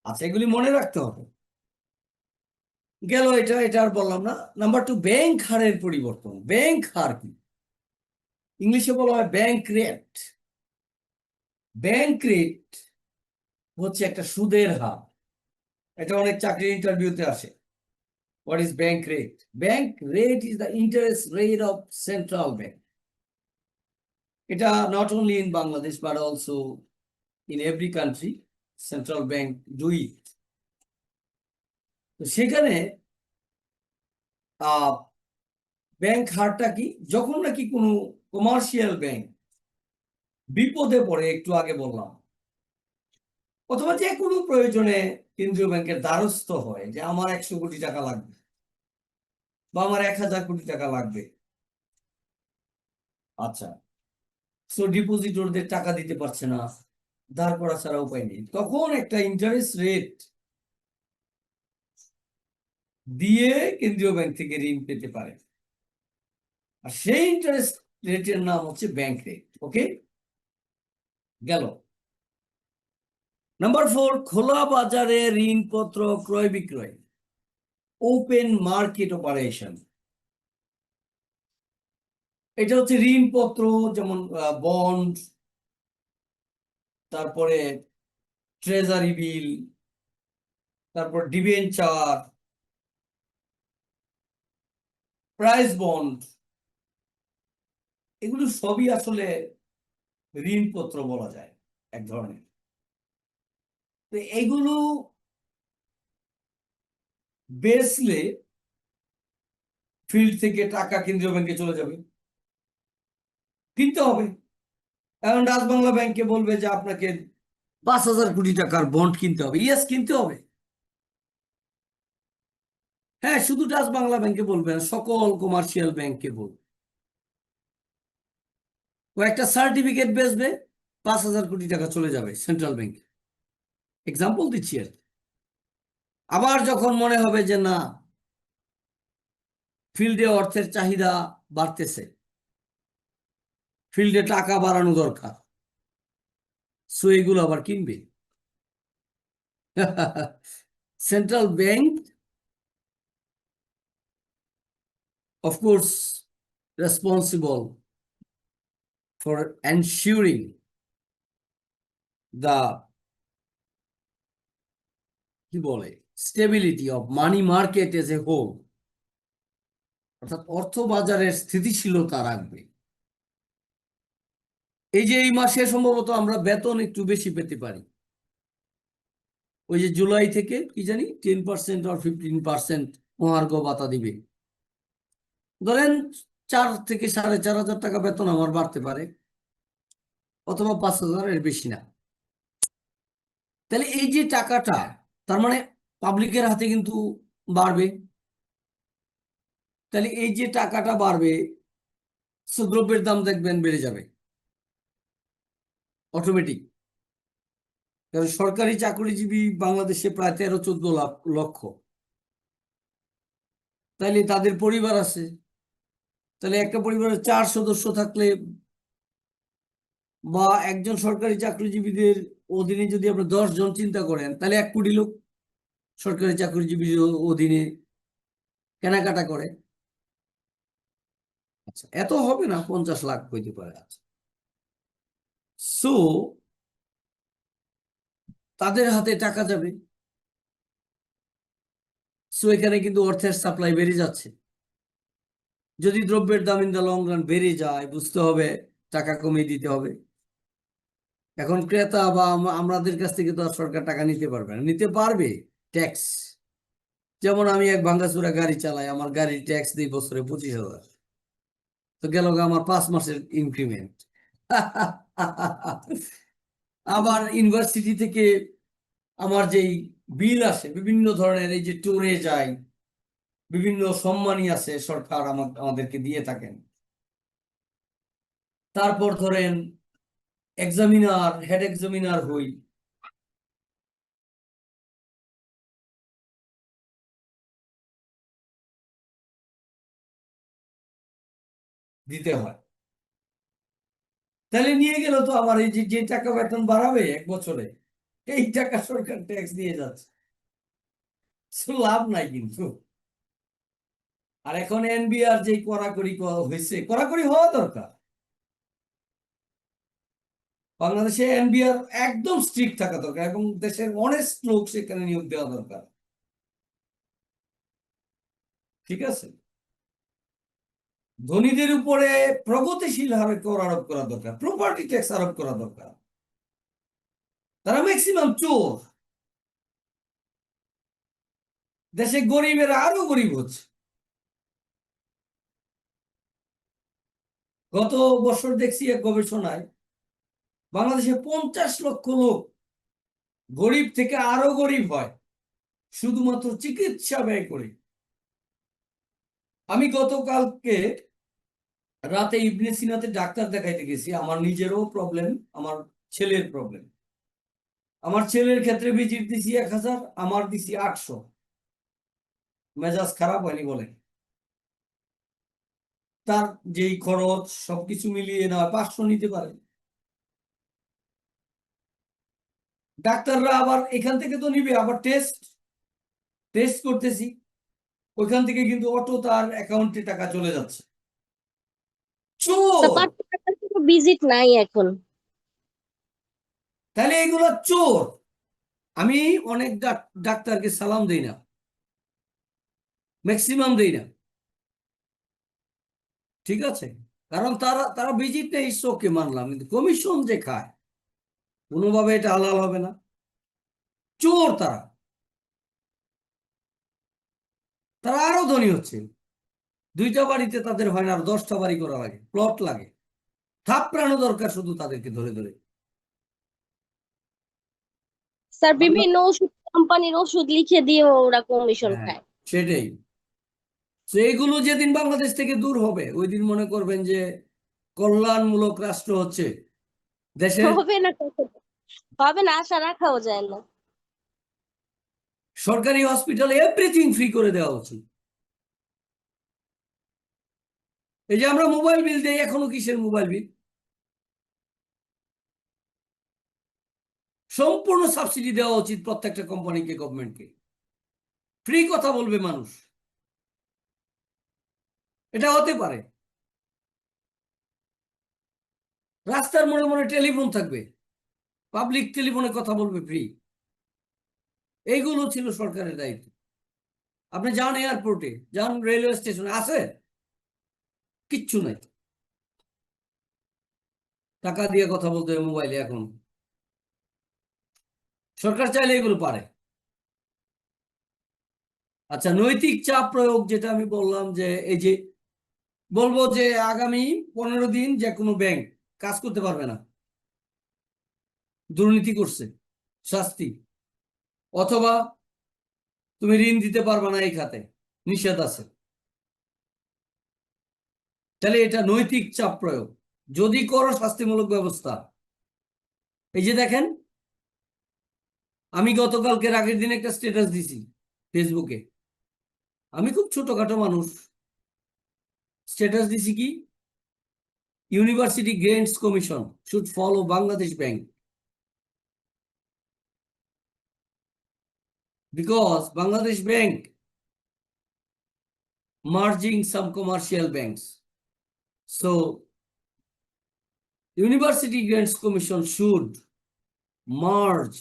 আচ্ছা, এগুলি মনে রাখতে হবে। গেল এটা এটা আর বললাম না। নাম্বার 2, ব্যাংক হারের পরিবর্তন। ব্যাংক হার কি? ইংলিশে বলা হয় ব্যাংক রেট। ব্যাংক রেট হচ্ছে একটা সুদের হার। এটা অনেক চাকরির ইন্টারভিউতে আসে। What is bank rate? Bank rate is the interest rate of central bank. এটা not only in Bangladesh but also in every country. Central bank do it. তো সেখানে ব্যাংক হারটা কি? যখন নাকি কোনো কমার্শিয়াল ব্যাংক বিপদে পড়ে, একটু আগে বললাম, অথবা যে কোনো প্রয়োজনে কেন্দ্রীয় ব্যাংকের দ্বারস্থ হয় যে আমার 100 কোটি টাকা লাগবে বা আমার 1000 কোটি টাকা লাগবে, আচ্ছা, সো ডিপোজিটরদের টাকা দিতে পারছে না, ধার করা ছাড়া উপায় নেই, তখন একটা ইন্টারেস্ট রেট দিয়ে কেন্দ্রীয় ব্যাংক থেকে ঋণ পেতে পারে। আর সেই ইন্টারেস্ট রেটের নাম হচ্ছে ব্যাংক রেট। ওকে, গেল। নাম্বার 4, খোলা বাজারে ঋণপত্র ক্রয় বিক্রয়, ওপেন মার্কেট অপারেশন। এটা হচ্ছে ঋণপত্র, যেমন বন্ড, তারপরে ট্রেজারি বিল, তারপর ডিবেঞ্চার, প্রাইস বন্ড, এগুলো সবই আসলে ঋণপত্র বলা যায় এক ধরনের। তো এগুলো বেচলে ফিল্ড থেকে টাকা কেন্দ্রীয় ব্যাংকে চলে যাবে, কিনতে হবে। এখন ডাচ বাংলা ব্যাংকে বলবে যে আপনাকে 5000 কোটি টাকার বন্ড কিনতে হবে, ইয়েস কিনতে হবে। হ্যাঁ, শুধু ডাচ বাংলা ব্যাংকে বলবে না, সকল কমার্শিয়াল ব্যাংকে বলবে। ও একটা সার্টিফিকেট বেচবে, 5000 কোটি টাকা চলে যাবে সেন্ট্রাল ব্যাংকে, এক্সাম্পল দিচ্ছি আর কি। আবার যখন মনে হবে যে না, ফিল্ডে অর্থের চাহিদা বাড়তেছে, ফিল্ডে টাকা বাড়ানো দরকার, সো এগুলো আবার কিনবে। Central bank of course responsible for ensuring the কি বলে stability of money market as a whole, অর্থাৎ অর্থ বাজারের স্থিতিশীলতা রাখবে। এই যে এই মাসে সম্ভবত আমরা বেতন একটু বেশি পেতে পারি, ওই যে জুলাই থেকে কি জানি 10% or 15% মহার্ঘ ভাতা দিবে। ধরেন 4 থেকে 4500 টাকা বেতন আমার বাড়তে পারে, অথবা 5000, এর বেশি না। তাহলে এই যে টাকাটা, তার মানে পাবলিকের হাতে কিন্তু বাড়বে। তাহলে এই যে টাকাটা বাড়বে, দ্রব্যের দাম দেখবেন বেড়ে যাবে অটোমেটিক। কারণ সরকারি চাকরিজীবী বাংলাদেশে প্রায় 13-14 লক্ষ। তাইলে তাদের পরিবার আছে, তাহলে একটা পরিবারের 4 সদস্য থাকলে, বা একজন সরকারি চাকরিজীবীদের অধীনে যদি আপনি 10 জন চিন্তা করেন, তাহলে 1 কোটি লোক সরকারি চাকরিজীবীর অধীনে কেনাকাটা করে। আচ্ছা, এত হবে না, 50 লাখ হইতে পারে। আচ্ছা, সো তাদের হাতে টাকা যাবে, সো এখানে কিন্তু অর্থের সাপ্লাই বেড়ে যাচ্ছে। যদি দ্রব্যের দাম ইন দ্য লং রান বেড়ে যায়, বুঝতে হবে টাকা কমিয়ে দিতে হবে। এখন ক্রেতা বা আমাদের কাছ থেকে তো আর সরকার টাকা নিতে পারবে না, নিতে পারবে ট্যাক্স। যেমন আমি এক ভাঙ্গাচুরা গাড়ি চালাই, আমার গাড়ির ট্যাক্স দিই বছরে 25,000, তো গেল আমার 5 মাসের ইনক্রিমেন্ট। আবার ইউনিভার্সিটি থেকে আমার যেই বিল আসে বিভিন্ন ধরনের, এই যে ট্যুরে যাই, বিভিন্ন সম্মানী আছে সরকার আমাদেরকে দিয়ে থাকেন। তারপর ধরেন এক্সামিনার, হেড এক্সামিনার হই, দিতে হয়। তাহলে নিয়ে গেল তো আমার এই যে টাকা বেতন বাড়াবে 1 বছরে, এই টাকা সরকার ট্যাক্স দিয়ে যাচ্ছে, লাভ নাই কিন্তু। আর এখন এনবিআর যে কড়াকড়ি হয়েছে, কড়াকড়ি হওয়া দরকার। বাংলাদেশে এনবিআর একদম স্ট্রিক্ট থাকা দরকার এবং দেশের অনেস্ট লোক সেখানে নিয়োগ দেওয়া দরকার। ঠিক আছে, ধনীদের উপরে প্রগতিশীল হারে কর আরোপ করা দরকার, প্রপার্টি ট্যাক্স আরোপ করা দরকার। তারা ম্যাক্সিমাম চোর। দেশে গরিবেরা আরো গরিব হচ্ছে। গত বছর দেখছি এক গবেষণায় বাংলাদেশে 50 লক্ষ লোক গরিব থেকে আরো গরিব হয় শুধুমাত্র চিকিৎসা ব্যয় করে। আমি গতকালকে রাতে ইবনে সিনাতে ডাক্তার দেখাইতে গেছি। আমার নিজেরও প্রবলেম, আমার ছেলের প্রবলেম। আমার ছেলের ক্ষেত্রে ভিজিট দিছি 1000, আমার দিছি 800। মেজাজ খারাপ হয়নি বলে। তার যেই খরচ সবকিছু মিলিয়ে না 500 নিতে পারে। ডাক্তাররা আবার এখান থেকে তো নিবে, আবার টেস্ট টেস্ট করতেছি, ওইখান থেকে কিন্তু অটো তার অ্যাকাউন্টে টাকা চলে যাচ্ছে। চোর। ভিজিট নাই এখন। তাহলে এগুলো চোর। আমি অনেক ডাক্তারকে সালাম দেই না, ম্যাক্সিমাম দেই না। ঠিক আছে, কারণ তারা তারা ভিজিট নেই, ওকে মানলাম, কিন্তু কমিশন যে খায় কোনোভাবে এটা হালাল হবে না। চোর তারা। তারা আরো ধনী হচ্ছে। 2টা বাড়িতে তাদের হয় না, আর 10টা বাড়ি করা লাগে, প্লট লাগে, থাপড়ানো দরকার শুধু তাদেরকে ধরে ধরে। স্যার বিভিন্ন ওষুধ কোম্পানির ওষুধ লিখে দিয়ে ওরা কমিশন হ্যাঁ, খায়। সেটাই। তো এগুলো যেদিন বাংলাদেশ থেকে দূর হবে ওই দিন মনে করবেন যে কল্যাণমূলক রাষ্ট্র হচ্ছে দেশের। হবে না কখনো। হবে না, আশা রাখাও যায় না। সরকারি হসপিটালে এভরিথিং ফ্রি করে দেওয়া উচিত। এই যে আমরা মোবাইল বিল দেই, এখনো কিসের মোবাইল বিল? সম্পূর্ণ সাবসিডি দেওয়া উচিত প্রত্যেকটা কোম্পানিকে, গভর্নমেন্টকে। ফ্রি কথা বলবে মানুষ, এটা হতে পারে। রাস্তার মোড়ে মোড়ে টেলিফোন থাকবে, পাবলিক টেলিফোনে কথা বলবে ফ্রি। এইগুলো ছিল সরকারের দায়িত্ব। আপনি যান এয়ারপোর্টে, যান রেলওয়ে স্টেশনে, আছে কিচ্ছু নাই। টাকা দিয়ে কথা বলতে হবে মোবাইলে এখন। সরকার চাইলে এগুলো পারে। আচ্ছা, নৈতিক চাপ প্রয়োগ, যেটা আমি বললাম যে এই যে বলবো যে আগামী 15 দিন যে কোনো ব্যাংক কাজ করতে পারবে না, দুর্নীতি করছে, শাস্তি, অথবা তুমি ঋণ দিতে পারবে না, এই খাতে নিষেধ আছে। তাহলে এটা নৈতিক চাপ প্রয়োগ। যদি করো শাস্তিমূলক ব্যবস্থা। এই যে দেখেন, আমি গতকালকের আগের দিন একটা স্ট্যাটাস দিছি ফেসবুকে। আমি খুব ছোটখাটো মানুষ, স্ট্যাটাস দিছি কি, university grants commission should follow Bangladesh bank because Bangladesh Bank merging some commercial banks. So University Grants Commission should merge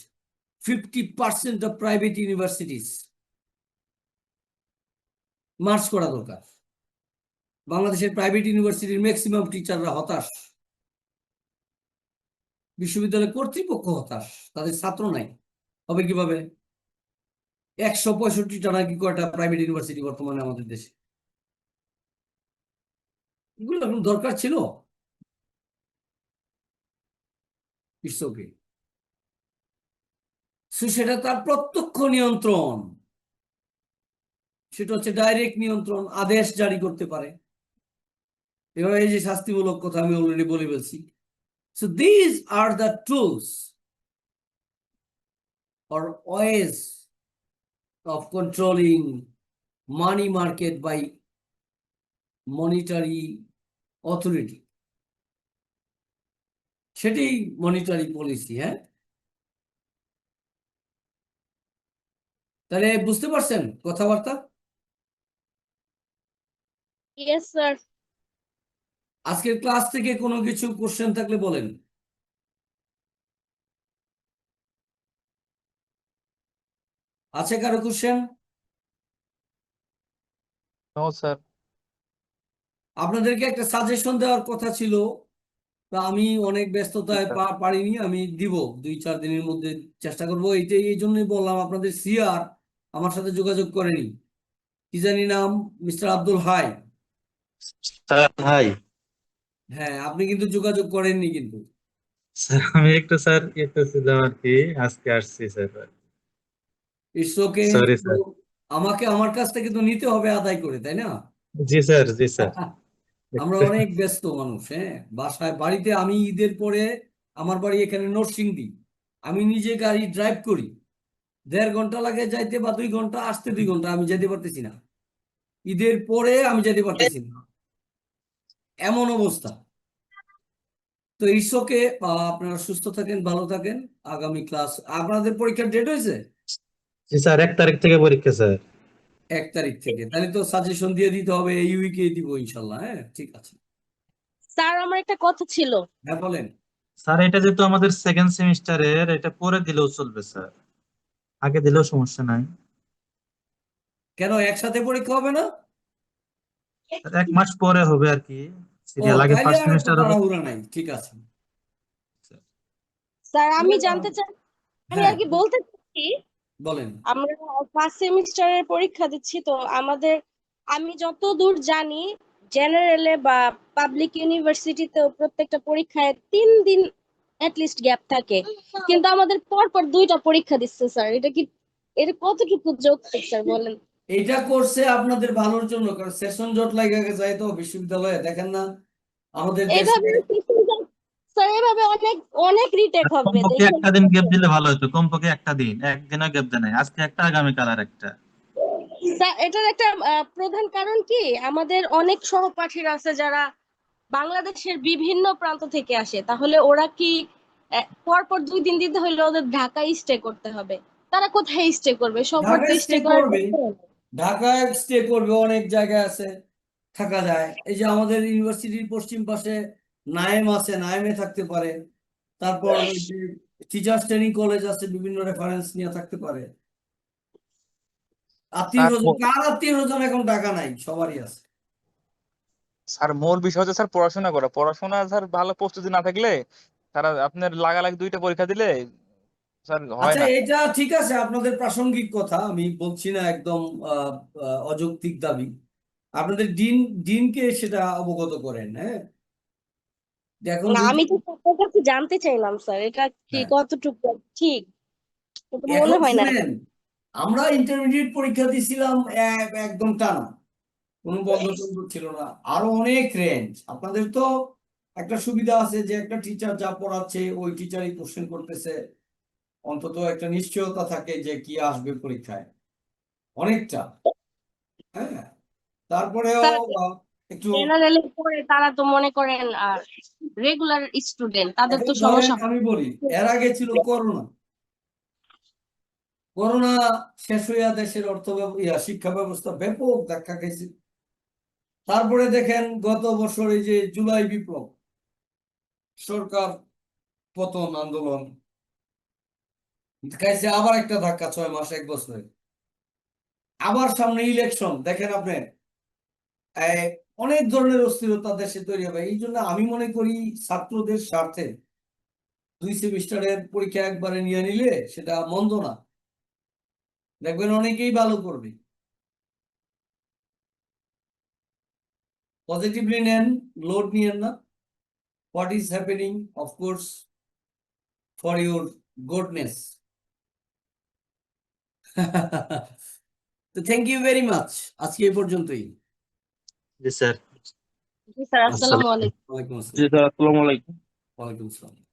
50% of private universities. Merge করা দরকার। বাংলাদেশের প্রাইভেট ইউনিভার্সিটির ম্যাক্সিমাম টিচাররা হতাশ, বিশ্ববিদ্যালয় কর্তৃপক্ষ হতাশ, তাদের ছাত্র নাই। হবে কিভাবে? 165টা নাকি কয়টা প্রাইভেট ইউনিভার্সিটি বর্তমানে আমাদের দেশে। এগুলো এখন দরকার ছিল। It's okay. সেটা তার প্রত্যক্ষ নিয়ন্ত্রণ, সেটা হচ্ছে ডাইরেক্ট নিয়ন্ত্রণ, আদেশ জারি করতে পারে। এবার এই যে শাস্তিমূলক কথা আমি অলরেডি বলে ফেলছি। So these are the tools or ways of controlling money market by monetary authority. সেটাই মনিটারি পলিসি। হ্যাঁ, তাহলে বুঝতে পারছেন কথাবার্তা? Yes sir. আজকের ক্লাস থেকে কোনো কিছু কোশ্চেন থাকলে বলেন। আছে কারো কোশ্চেন? No sir. আপনাদেরকে একটা সাজেশন দেওয়ার কথা ছিল, তা আমি অনেক ব্যস্ততায় পারিনি। আমি দিব 2-4 দিনের মধ্যে চেষ্টা করব। এইটাই এই জন্যই বললাম, আপনাদের সিআর আমার সাথে যোগাযোগ করেনি, কি জানি নাম, মিস্টার আব্দুল হাই। স্যার হাই। হ্যাঁ, আপনি কিন্তু যোগাযোগ করেননি কিন্তু। স্যার আমি একটু স্যার ছিলাম আর কি, আজকে আসছি sir. It's okay. Sorry sir. আমাকে আমার কাছ থেকে তো নিতে হবে আদায় করে, তাই না? জি স্যার, জি স্যার। আমরা অনেক ব্যস্ত মানুষ। হ্যাঁ, বাসায় বাড়িতে আমি ঈদের পরে, আমার বাড়ি এখানে নরসিংদী, আমি নিজে গাড়ি ড্রাইভ করি, 1.5 ঘন্টা লাগে যাইতে, বা 2 ঘন্টা আসতে, 2 ঘন্টা আমি যেতে পারতেছি না। ঈদের পরে আমি যেতে পারতেছি না, এমন অবস্থা। তো ঈশ্বরকে, আপনারা সুস্থ থাকেন, ভালো থাকেন। আগামী ক্লাস, আপনাদের পরীক্ষার ডেট হয়েছে জি স্যার, 1 তারিখ থেকে পরীক্ষা স্যার। 1 তারিখ থেকে, তাহলে তো সাজেশন দিয়ে দিতে হবে, এই উইকে দিব ইনশাল্লাহ। হ্যাঁ, ঠিক আছে। স্যার আমার একটা কথা ছিল। হ্যাঁ, বলেন। স্যার এটা যেহেতু আমাদের সেকেন্ড সেমিস্টারের, এটা পরে দিলেও চলবে স্যার, আগে দিলেও সমস্যা নাই। কেন একসাথে পরীক্ষা হবে না? স্যার 1 মাস পরে হবে আর কি, ও, সিরিয়াল আগে তাইলে ফার্স্ট আর এত সেমিস্টার হবে। তাড়াহুড়া নাই, ঠিক আছে। স্যার আমি জানতে চাই, আমি হ্যাঁ, আর কি বলতে চাচ্ছি, বলেন। আমরা ফার্স্ট সেমিস্টারের পরীক্ষা দিচ্ছি তো আমাদের, আমি যতদূর জানি জেনারেলে বা পাবলিক ইউনিভার্সিটিতেও প্রত্যেকটা পরীক্ষায় 3 দিন লিস্ট গ্যাপ থাকে, কিন্তু আমাদের পর পর 2টা পরীক্ষা দিচ্ছে স্যার। এটা কতটুকু যৌক্তিক স্যার বলেন? এইটা করছে আপনাদের ভালোর জন্য, কারণ সেশন জট লাগে যায় তো বিশ্ববিদ্যালয়ে, দেখেন না আমাদের দেশে। এইভাবে স্যার এভাবে অনেক অনেক রিটেক আর হবে কমপক্ষে দেখে। একটা দিন গ্যাপ দিলে ভালো হতো, কমপক্ষে একটা দিন, একদিনও গ্যাপ দেয় নাই, আজকে একটা আগামীকাল আর একটা। স্যার এটার একটা প্রধান কারণ কি, আমাদের অনেক সহপাঠীরা আছে যারা বাংলাদেশের বিভিন্ন প্রান্ত থেকে আসে, তাহলে ওরা কি পর পর 2 দিন দিতে হলে ওদের ঢাকায় স্টে করতে হবে। তারা কোথায় স্টে করবে? সবার তো ঢাকায় স্টে স্টে করার করবে, জায়গা নেই। ঢাকায় স্টে করবে, অনেক জায়গায় আছে থাকা যায়। এই যে আমাদের ইউনিভার্সিটির পশ্চিম পাশে নাইম আছে, নাইমে থাকতে পারে। তারপর ওই যে টিচার্স ট্রেনিং কলেজ আছে, বিভিন্ন রেফারেন্স নিয়ে থাকতে পারে। আত্মীয় স্যার স্বজন, কার আত্মীয় স্বজন এখন টাকা নাই, সবারই আছে। স্যার মূল বিষয় হচ্ছে স্যার পড়াশোনা করা। পড়াশোনা স্যার ভালো প্রস্তুতি না থাকলে, স্যার আপনার লাগালাগি 2টা পরীক্ষা দিলে স্যার হয় আচ্ছা, না। এটা ঠিক আছে, আপনাদের প্রাসঙ্গিক কথা, আমি বলছি না একদম অযৌক্তিক দাবি। আপনাদের ডিনকে সেটা অবগত করেন। হ্যাঁ, এখন না, আমি 2টা। তো আপনার কাছে জানতে চাইলাম স্যার, এটা কি হ্যাঁ, কতটুকু ঠিক? কিন্তু মনে এখন হয় না। শুনেন, আমরা ইন্টারমিডিয়েট পরীক্ষা দিছিলাম একদম টানা, কোনো বন্ধ টন্ধ ছিল না, আরো অনেক রেঞ্জ। আপনাদের তো একটা সুবিধা আছে যে একটা টিচার যা পড়াচ্ছে ওই টিচারই কোশ্চেন করতেছে, অন্তত একটা নিশ্চয়তা থাকে যে কি আসবে পরীক্ষায়, অনেকটা। হ্যাঁ, তারপরেও স্যার একটু। জেনারেলে পড়ে তারা তো মনে করেন রেগুলার স্টুডেন্ট, তাদের এখন তো ধরেন সমস্যা আমি বলি, এর আগে ছিল করোনা। করোনা শেষ হইয়া দেশের শিক্ষা ব্যবস্থা ব্যাপক ধাক্কা খেয়েছে। তারপরে দেখেন গত বছর এই যে জুলাই বিপ্লব, সরকার পতন আন্দোলন খাইছে, আবার একটা ধাক্কা 6 মাস 1 বছরে। আবার সামনে ইলেকশন, দেখেন আপনি এই অনেক ধরনের অস্থিরতা দেশে তৈরি হবে। এই জন্য আমি মনে করি ছাত্রদের স্বার্থে 2 সেমিস্টারের পরীক্ষা একবারে নিয়ে নিলে সেটা মন্দ না, দেখবেন অনেকেই ভালো করবে। পজিটিভলি নেন, লোড নিয়েন না। What is happening of course for your goodness. তো থ্যাংক ইউ ভেরি মাচ, আজকে এই পর্যন্তই। জি স্যার। জি স্যার, আসসালামু আসসালাম। আলাইকুম। ওয়ালাইকুম জি আসসালাম। স্যার, আসসালামু আলাইকুম। ওয়ালাইকুম আসসালাম।